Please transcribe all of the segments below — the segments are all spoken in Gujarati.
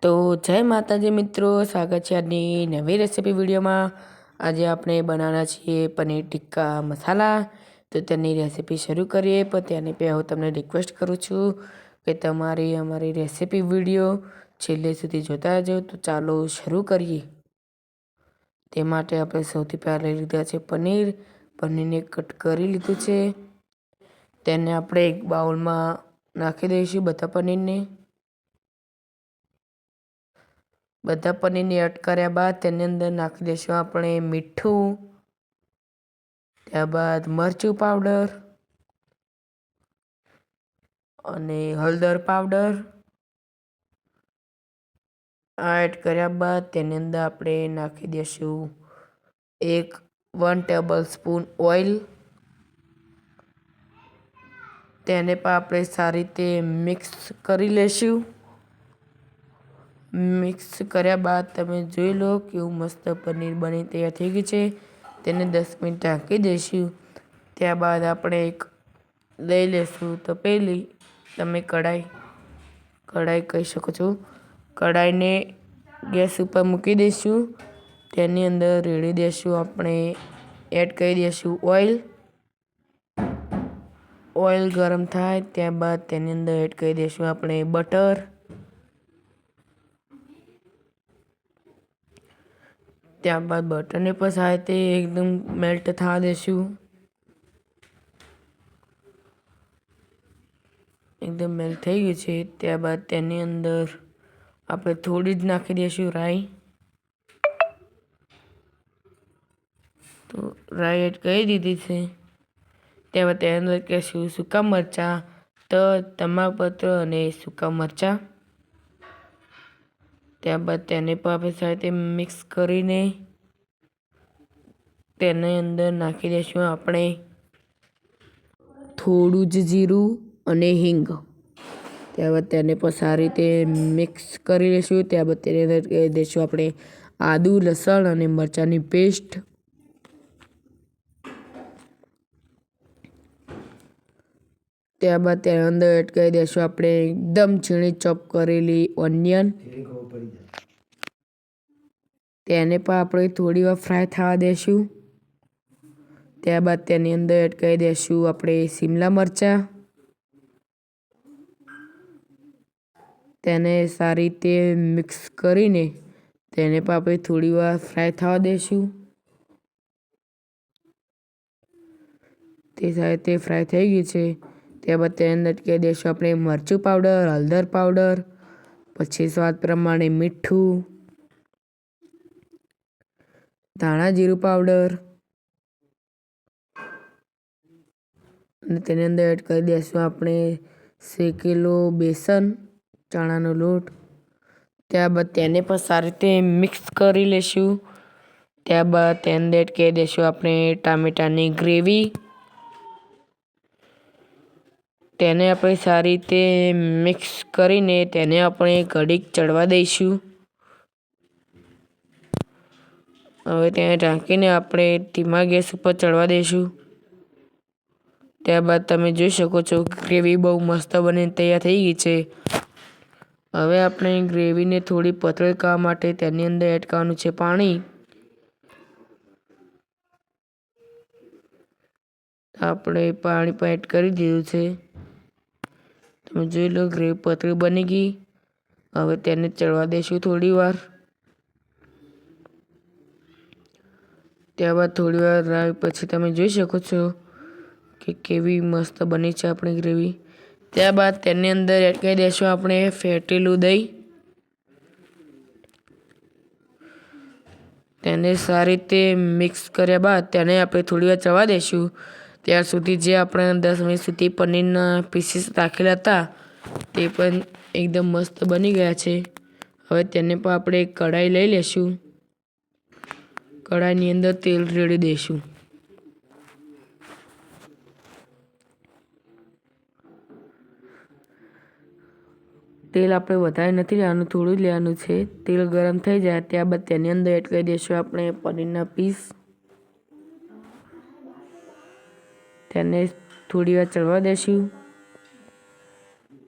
તો જય માતાજી મિત્રો, સ્વાગત છે આજની નવી રેસીપી વિડીયોમાં। આજે આપણે બનાવવાના છીએ પનીર ટિક્કા મસાલા। તો તેની રેસીપી શરૂ કરીએ, પણ તેની પહેલાં હું તમને રિક્વેસ્ટ કરું છું કે તમારી અમારી રેસીપી વિડીયો છેલ્લે સુધી જોતા રહેજો। તો ચાલો શરૂ કરીએ। તે માટે આપણે સૌથી પહેલાં લઈ લીધા છે પનીરને કટ કરી લીધું છે। તેને આપણે એક બાઉલમાં નાખી દઈશું બધા પનીરને એડ કર્યા બાદ તેની અંદર નાખી દઈશું આપણે મીઠું, ત્યારબાદ મરચું પાવડર અને હળદર પાવડર। આ એડ કર્યા બાદ તેની અંદર આપણે નાખી દઈશું 1 ટેબલ સ્પૂન ઓઇલ। તેને પણ આપણે સારી રીતે મિક્સ કરી લઈશું। મિક્સ કર્યા બાદ તમે જોઈ લો કેવું મસ્ત પનીર બની તૈયાર થઈ ગયું છે। તેને 10 મિનિટ ઢાંકી દઈશું। ત્યારબાદ આપણે એક લઈ લઈશું તપેલી, તમે કઢાઈ કહી શકો છો। કઢાઈને ગેસ ઉપર મૂકી દઈશું। તેની અંદર રેડી દઈશું આપણે એડ કરી દઈશું ઓઇલ ગરમ થાય ત્યારબાદ તેની અંદર એડ કરી દઈશું આપણે બટર। ત્યારબાદ બટરને પણ સારી રીતે એકદમ મેલ્ટ થવા દઈશું। એકદમ મેલ્ટ થઈ ગયું છે। ત્યારબાદ તેની અંદર આપણે થોડી જ નાખી દઈશું રાઈ। તો રાઈ એડ કરી દીધી છે। ત્યારબાદ તેની અંદર કહેશું સૂકા મરચાં, તજ, તમાલપત્ર અને સૂકા મરચાં। ત્યારબાદ તેને પણ આપણે સારી રીતે મિક્સ કરીને તેની અંદર નાખી દઈશું આપણે થોડું જ જીરું અને હિંગ। ત્યારબાદ તેને પણ સારી રીતે મિક્સ કરી લઈશું। ત્યારબાદ તેની અંદર કરી દઈશું આપણે આદુ, લસણ અને મરચાંની પેસ્ટ। ત્યારબાદ તેની અંદર એડ કરી દઈશું આપણે એકદમ ઝીણી ચોપ કરેલી ઓનિયન। તેને પણ આપણે થોડી વાર ફ્રાય થવા દઈશું। ત્યારબાદ તેની અંદર એડ કરી દઈશું આપણે શિમલા મરચાં। તેને સારી રીતે મિક્સ કરીને તેને પણ આપણે થોડી વાર ફ્રાય થવા દઈશું। તે સારી રીતે ફ્રાય થઈ ગઈ છે। ત્યારબાદ તેની અંદર કરી દઈશું આપણે મરચું પાવડર, હળદર પાવડર, પછી સ્વાદ પ્રમાણે મીઠું, ધાણા જીરું પાવડર અને તેની અંદર એડ કરી દઈશું આપણે શેકેલો બેસન, ચણાનો લોટ। ત્યારબાદ તેને પણ સારી રીતે મિક્સ કરી લઈશું। ત્યારબાદ તેની અંદર એડ કરી દઈશું આપણે ટામેટાની ગ્રેવી। તેને આપણે સારી રીતે મિક્સ કરીને તેને આપણે ઘડીક ચડવા દઈશું। હવે તેને ઢાંકીને આપણે ધીમા ગેસ ઉપર ચડવા દઈશું। ત્યારબાદ તમે જોઈ શકો છો ગ્રેવી બહુ મસ્ત બનીને તૈયાર થઈ ગઈ છે। હવે આપણે ગ્રેવીને થોડી પતળી કરવા માટે તેની અંદર એડ કરવાનું છે પાણી। આપણે પાણી પણ એડ કરી દીધું છે। તમે જોઈ લો ગ્રેવી પતળી બની ગઈ। હવે તેને ચડવા દઈશું થોડી વાર। ત્યારબાદ થોડી વાર રાહ પછી તમે જોઈ શકો છો કે કેવી મસ્ત બની છે આપણી ગ્રેવી। ત્યારબાદ તેની અંદર એડ કરી દઈશું આપણે ફેટેલું દહીં। તેને સારી રીતે મિક્સ કર્યા બાદ તેને આપણે થોડી વાર ચડવા દઈશું। ત્યાર સુધી જે આપણે 10 મિનિટ સુધી પનીરના પીસીસ રાખેલા હતા તે પણ એકદમ મસ્ત બની ગયા છે। હવે તેને પણ આપણે એક કઢાઈ લઈ લઈશું। કઢાઈની અંદર તેલ રેડી દઈશું। તેલ આપણે વધારે નથી લેવાનું, થોડું જ લેવાનું છે। તેલ ગરમ થઈ જાય ત્યારબાદ તેની અંદર એડ કરી દઈશું આપણે પનીરના પીસ। તેને થોડી વાર ચડવા દઈશું।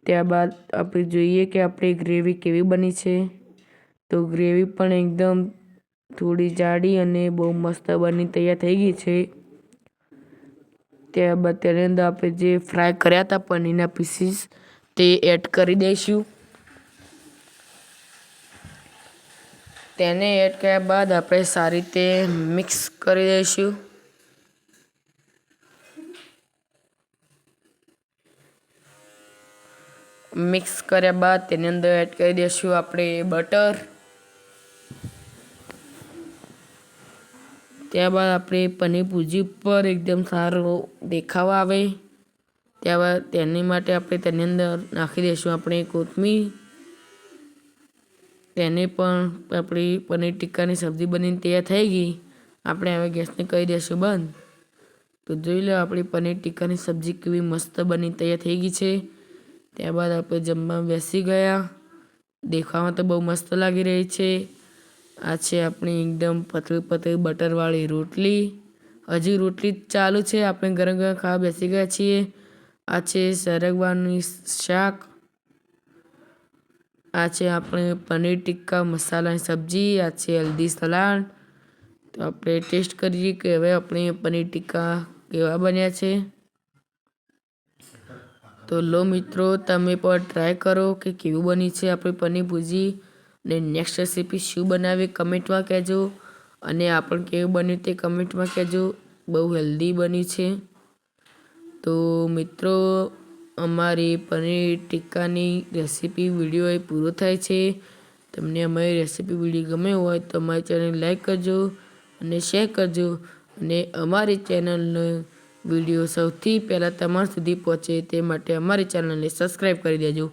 ત્યારબાદ આપણે જોઈએ કે આપણી ગ્રેવી કેવી બની છે। તો ગ્રેવી પણ એકદમ થોડી જાડી અને બહુ મસ્ત બની તૈયાર થઈ ગઈ છે. ત્યારબાદ તેની અંદર આપણે જે ફ્રાય કર્યા હતા પનીરના પીસીસ તે એડ કરી દઈશું. તેને એડ કર્યા બાદ આપણે સારી રીતે મિક્સ કરી દઈશું. મિક્સ કર્યા બાદ તેની અંદર એડ કરી દઈશું આપણે બટર. ત્યારબાદ આપણે પનીર ભુરજી ઉપર એકદમ સારો દેખાવ આવે ત્યારબાદ તેની માટે આપણે તેની અંદર નાખી દઈશું આપણે કોથમીર. તેને પણ આપણી પનીર ટિક્કાની સબ્જી બનીને તૈયાર થઈ ગઈ. આપણે હવે ગેસને કરી દઈશું બંધ. તો જોઈ લો આપણી પનીર ટિક્કાની સબ્જી કેવી મસ્ત બની તૈયાર થઈ ગઈ છે. ત્યારબાદ આપણે જમવા બેસી ગયા. દેખાવામાં તો બહુ મસ્ત લાગી રહી છે. આ છે આપણી એકદમ પતળી પતળી બટરવાળી રોટલી. હજી રોટલી ચાલુ છે, આપણે ગરમ ગરમ ખાવા બેસી ગયા છીએ. આ છે સરગવાનું શાક. આ છે આપણે પનીર ટિક્કા મસાલાની સબ્જી. આ છે હેલ્ધી સલાડ. તો આપણે ટેસ્ટ કરીએ કે હવે આપણે પનીર ટિક્કા કેવા બન્યા છે. તો લો મિત્રો, તમે પણ ટ્રાય કરો કે કેવું બની છે આપણી પનીર ભુરજી. અને નેક્સ્ટ રેસીપી શું બનાવી કમેન્ટમાં કહેજો. અને આપણને કેવું બન્યું તે કમેન્ટમાં કહેજો. બહુ હેલ્ધી બની છે. તો મિત્રો, અમારી પનીર ટિક્કાની રેસીપી વિડીયો એ પૂરો થાય છે. તમને અમારી રેસીપી વિડીયો ગમે હોય તો અમારી ચેનલ લાઈક કરજો અને શેર કરજો. અને અમારી ચેનલનો વિડીયો સૌથી પહેલાં તમારા સુધી પહોંચે તે માટે અમારી ચેનલને સબસ્ક્રાઈબ કરી દેજો.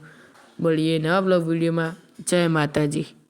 મળીએ નવા બ્લોગ વિડીયોમાં. જય માતાજી.